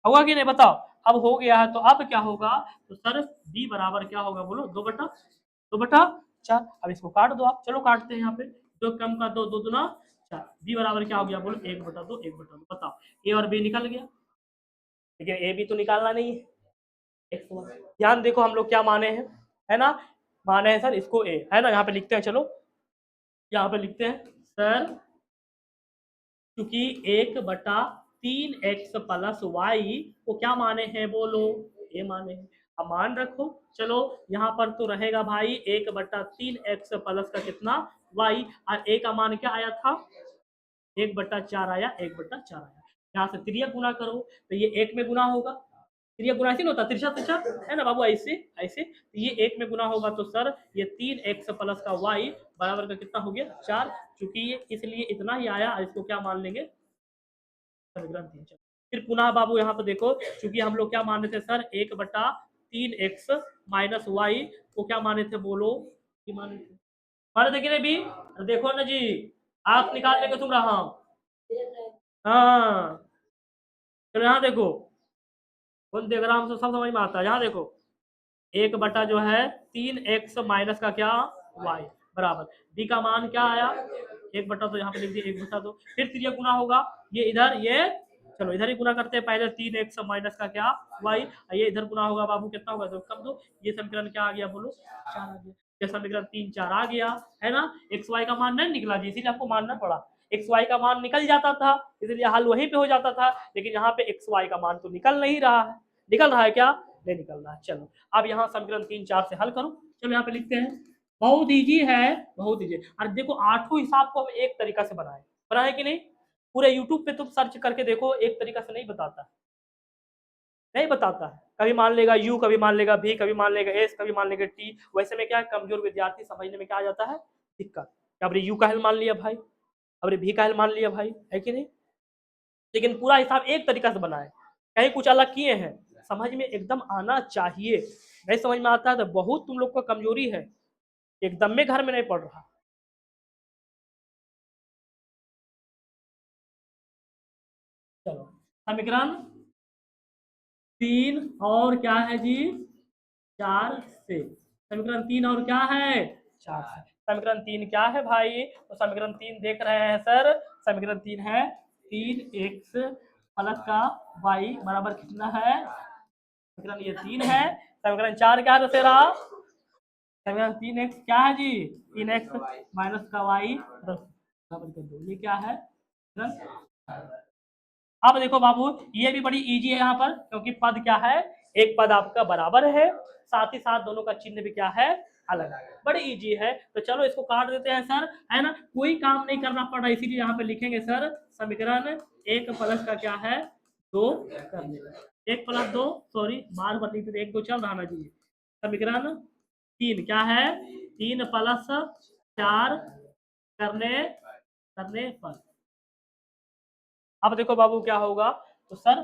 होगा कि नहीं बताओ, अब हो गया है तो अब क्या होगा, तो सर बी बराबर क्या होगा बोलो 2 बटा 4, अब इसको काट दो आप, चलो काटते हैं यहाँ पे, 2 कम का 2, 2 दूना 4, बी बराबर क्या हो गया बोलो 1 बटा 2, 1 बटा 2, बताओ ए और बी निकल गया, लेकिन ए बी तो निकालना नहीं है, ध्यान देखो हम लोग क्या माने हैं, है ना, माने हैं सर इसको ए, है ना, यहाँ पे लिखते हैं, चलो यहाँ पे लिखते हैं सर क्योंकि 1/3x प्लस वाई को क्या माने हैं बोलो ए माने हैं, अब मान रखो, चलो यहाँ पर तो रहेगा भाई 1/3x प्लस का कितना वाई, और ए का मान क्या आया था 1/4 आया, 1/4 आया, यहाँ से तिर्यक गुना करो तो ये 1 में गुना होगा, तिर्यक गुना ऐसे नहीं होता, तिरछा तिरछा है ना बाबू, ऐसे ऐसे, तो ये 1 में गुना होगा तो सर ये 3x प्लस का y बराबर का कितना हो गया 4, चूंकि ये इसलिए इतना ही आया, इसको क्या मान लेंगे समीकरण 3। फिर पुनः बाबू यहाँ पे देखो, चूंकि हम लोग क्या मान रहे थे सर 1/3x माइनस वाई को क्या माने थे बोलो, माने थे कि नहीं भी, देखो ना जी आप निकाल लेंगे तुम रहा, हाँ चलो यहाँ देखो कौन देख रहा हम सब समझ में आता है, यहाँ देखो 1 बटा जो है 3x माइनस का क्या y बराबर b का मान क्या आया 1 बटा, तो यहाँ पे लिख दिया 1/2, फिर तिर्यक गुना होगा, ये इधर ये चलो इधर ही गुना करते हैं, पहले 3x माइनस का क्या y, ये इधर गुना होगा बाबू कितना होगा तो कम दो, ये समीकरण क्या आ गया बोलो 4 आ गया, ये समीकरण 3 4 आ गया, है ना, एक्स वाई का मान नहीं निकला जी, इसीलिए आपको मानना पड़ा, एक्स वाई का मान निकल जाता था इसलिए हल वहीं पे हो जाता था, लेकिन यहाँ पे एक्स वाई का मान तो निकल नहीं रहा है, निकल रहा है क्या नहीं निकल रहा है। चलो अब यहाँ समीकरण 3 4 से हल करो, चलो यहाँ पे लिखते हैं, बहुत ईजी है, बहुत ईजी, और देखो आठों हिसाब को हम एक तरीका से बनाए कि नहीं, पूरे यूट्यूब पे तुम सर्च करके देखो एक तरीका से नहीं बताता, नहीं बताता है, कभी मान लेगा यू, कभी मान लेगा भी, कभी मान लेगा एस, कभी मान लेगा टी, वैसे में क्या कमजोर विद्यार्थी समझने में क्या आ जाता है दिक्कत, अब यू का हल मान लिया भाई, अब भी का हल मान लिया भाई, है कि नहीं, लेकिन पूरा हिसाब एक तरीका से बनाए, कहीं कुछ अलग किए हैं, समझ में एकदम आना चाहिए। नहीं समझ में आता है तो बहुत तुम लोग का कमजोरी है, एकदम में घर में नहीं पड़ रहा। चलो समीकरण 3 और क्या है जी, 4 से। समीकरण 3 और क्या है, 4 से। समीकरण 3 क्या है भाई, तो समीकरण 3 देख रहे हैं सर, समीकरण 3 है 3x प्लस का y बराबर कितना है, समीकरण ये 3 है। समीकरण 4 क्या है दशहरा, समीकरण 3x क्या है जी, 3x माइनस का y बराबर कर दो, ये क्या है। अब देखो बाबू ये भी बड़ी इजी है यहाँ पर, क्योंकि पद क्या है, एक पद आपका बराबर है, साथ ही साथ दोनों का चिन्ह भी क्या है, अलग है, बड़ी इजी है। तो चलो इसको काट देते हैं सर, है ना, कोई काम नहीं करना पड़ रहा, इसीलिए यहाँ पे लिखेंगे सर समीकरण 1 प्लस का क्या है 2 करने, 1 प्लस 2, सॉरी बार बार लिखते थे, 1 2 चल रहा ना जी। समीकरण 3 क्या है, 3 प्लस 4 करने करने पर। अब देखो बाबू क्या होगा, तो सर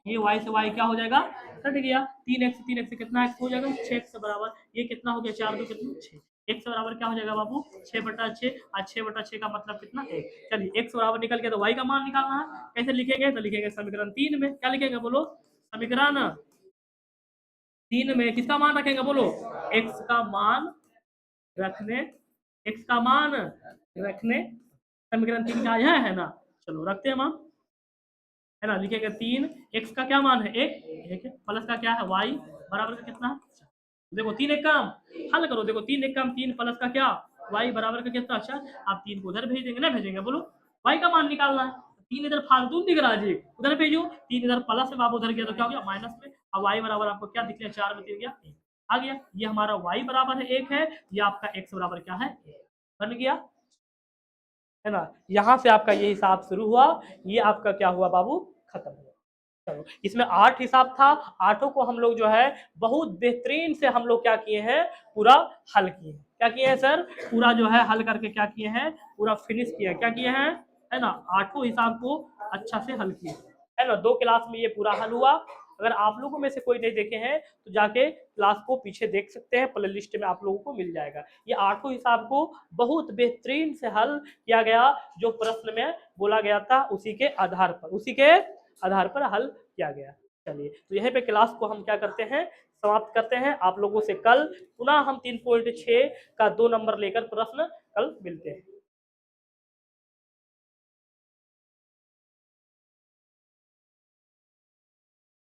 ये y से y क्या हो जाएगा, कट गया, 3x से कितना x हो जाएगा, 6x बराबर, ये कितना हो गया 4 2 कितना 6, x बराबर क्या हो जाएगा बाबू 6/6, और 6/6 का मतलब कितना 1। चलिए x बराबर निकल गया, तो y का मान निकालना है, कैसे लिखेंगे, तो लिखेंगे समीकरण 3 में, क्या लिखेंगे बोलो, समीकरण 3 में किसका मान रखेंगे बोलो, x का मान रखने, x का मान रखने, समीकरण 3 का यह है ना, चलो रखते हैं हम, है ना, लिखेंगे 3, x का क्या मान है 1 प्लस का क्या है y बराबर का कितना, देखो 3 एक काम हल करो, देखो 3 एक काम 3 प्लस का क्या y बराबर का कितना, अच्छा आप 3 को उधर भेज देंगे, ना भेजेंगे बोलो, y का मान निकालना है, 3 इधर फालतू दिख रहा है जी, उधर भेजो, 3 इधर प्लस में आप उधर गया तो क्या हो गया माइनस में, अब y बराबर आपको क्या दिख रहा है 4 में 3 गया 1 आ गया, ये हमारा y बराबर है 1 है, ये आपका x बराबर क्या है बन गया, है ना। यहाँ से आपका ये हिसाब शुरू हुआ, ये आपका क्या हुआ बाबू खत्म हुआ। चलो इसमें 8 हिसाब था, आठों को हम लोग जो है बहुत बेहतरीन से हम लोग क्या किए हैं, पूरा हल किए हैं, क्या किए हैं सर, पूरा जो है हल करके क्या किए हैं, पूरा फिनिश किया, क्या किए हैं, है ना, आठों हिसाब को अच्छा से हल किए, है ना। 2 क्लास में ये पूरा हल हुआ, अगर आप लोगों में से कोई नहीं देखे हैं तो जाके क्लास को पीछे देख सकते हैं, प्ले लिस्ट में आप लोगों को मिल जाएगा। ये आठों हिसाब को बहुत बेहतरीन से हल किया गया, जो प्रश्न में बोला गया था उसी के आधार पर, उसी के आधार पर हल किया गया। चलिए तो यहीं पे क्लास को हम क्या करते हैं, समाप्त करते हैं। आप लोगों से कल पुनः हम 3.6 का 2 नंबर लेकर प्रश्न कल मिलते हैं।